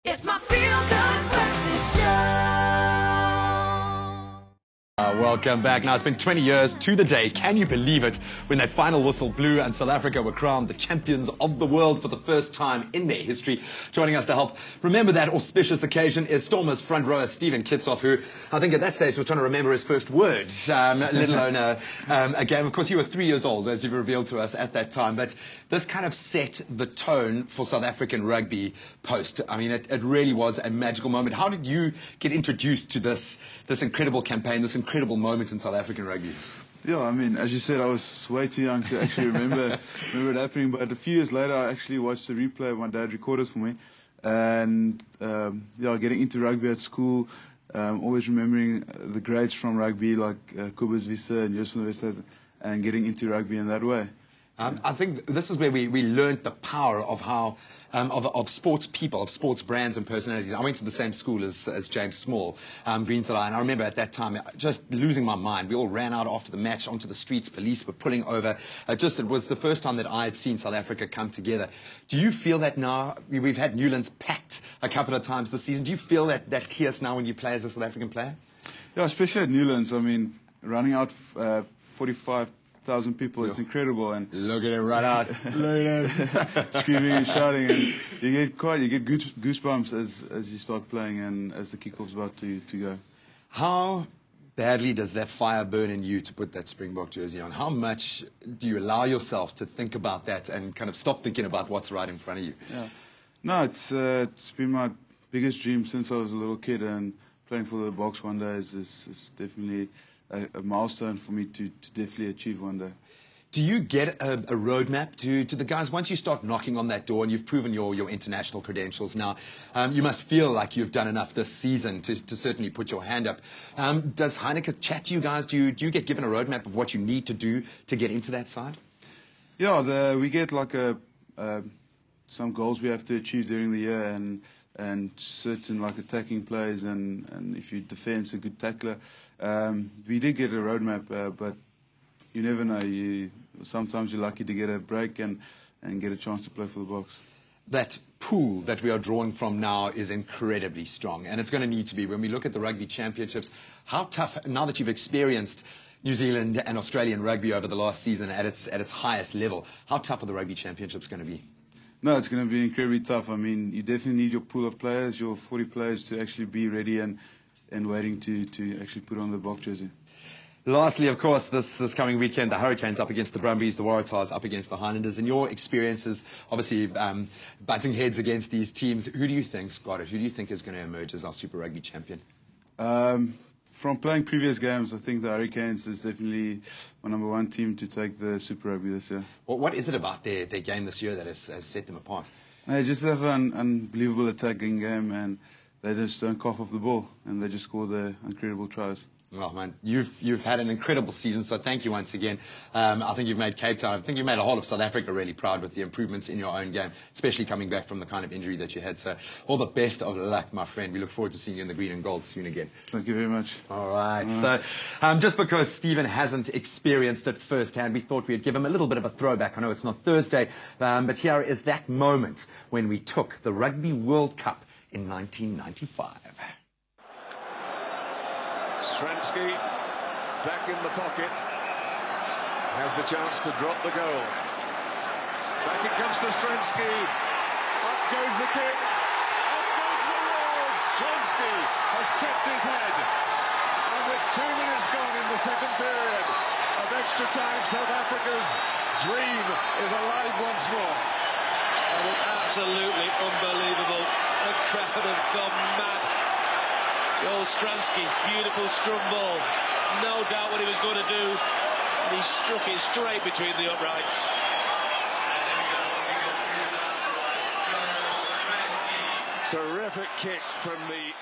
It's my feel-good breakfast show. Welcome back. Now, it's been 20 years to the day. Can you believe it? When that final whistle blew and South Africa were crowned the champions of the world for the first time in their history. Joining us to help remember that auspicious occasion is Stormers front rower Stephen Kitshoff, who I think at that stage was trying to remember his first words, let alone a game. Of course, you were 3 years old, as you revealed to us at that time. But this kind of set the tone for South African rugby post. I mean, it really was a magical moment. How did you get introduced to this incredible campaign, this incredible moment in South African rugby? Yeah, I mean, as you said, I was way too young to actually remember it happening. But a few years later, I actually watched the replay. My dad recorded for me, and getting into rugby at school. Always remembering the greats from rugby like Kobus Wiese and Justin Westhuizen, and getting into rugby in that way. I think this is where we learned the power of how of sports people, of sports brands and personalities. I went to the same school as James Small, Greenside, and I remember at that time just losing my mind. We all ran out after the match onto the streets. Police were pulling over. It was the first time that I had seen South Africa come together. Do you feel that now? We've had Newlands packed a couple of times this season. Do you feel that here's now when you play as a South African player? Yeah, especially at Newlands. I mean, running out 45,000 people, it's incredible. And look at him run out, screaming and shouting, and you get goosebumps as you start playing and as the kickoff's about to go. How badly does that fire burn in you to put that Springbok jersey on? How much do you allow yourself to think about that and kind of stop thinking about what's right in front of you? Yeah. No, it's been my biggest dream since I was a little kid, and playing for the Boks one day is definitely a milestone for me to definitely achieve one day. Do you get a roadmap to the guys once you start knocking on that door and you've proven your international credentials now? You must feel like you've done enough this season to certainly put your hand up. Does Heineke chat to you guys? Do you get given a roadmap of what you need to do to get into that side? Yeah, we get like some goals we have to achieve during the year, and certain like attacking plays, and if you defend, a good tackler. We did get a roadmap, but you never know. Sometimes you're lucky to get a break and get a chance to play for the Boks. That pool that we are drawing from now is incredibly strong, and it's going to need to be. When we look at the Rugby Championships, how tough, now that you've experienced New Zealand and Australian rugby over the last season at its highest level, how tough are the Rugby Championships going to be? No, it's going to be incredibly tough. I mean, you definitely need your pool of players, your 40 players, to actually be ready and waiting to actually put on the Boks jersey. Lastly, of course, this coming weekend, the Hurricanes up against the Brumbies, the Waratahs up against the Highlanders. In your experiences, obviously, butting heads against these teams, who do you think's got it? Who do you think is going to emerge as our Super Rugby champion? From playing previous games, I think the Hurricanes is definitely my #1 team to take the Super Rugby this year. Well, what is it about their game this year that has set them apart? They just have an unbelievable attacking game, and they just don't cough off the ball, and they just score the incredible tries. Oh, man, you've had an incredible season, so thank you once again. I think you've made Cape Town, I think you've made the whole of South Africa really proud with the improvements in your own game, especially coming back from the kind of injury that you had. So all the best of luck, my friend. We look forward to seeing you in the green and gold soon again. Thank you very much. All right. So just because Stephen hasn't experienced it firsthand, we thought we'd give him a little bit of a throwback. I know it's not Thursday, but here is that moment when we took the Rugby World Cup in 1995. Stransky back in the pocket, has the chance to drop the goal. Back it comes to Stransky, up goes the kick, up goes the walls. Stransky has kept his head, and with 2 minutes gone in the second period of extra time, South Africa's dream is alive once more. And it's absolutely unbelievable. The crowd has gone mad. Joel Stransky, beautiful scrum ball. No doubt what he was going to do. And he struck it straight between the uprights. Terrific kick from the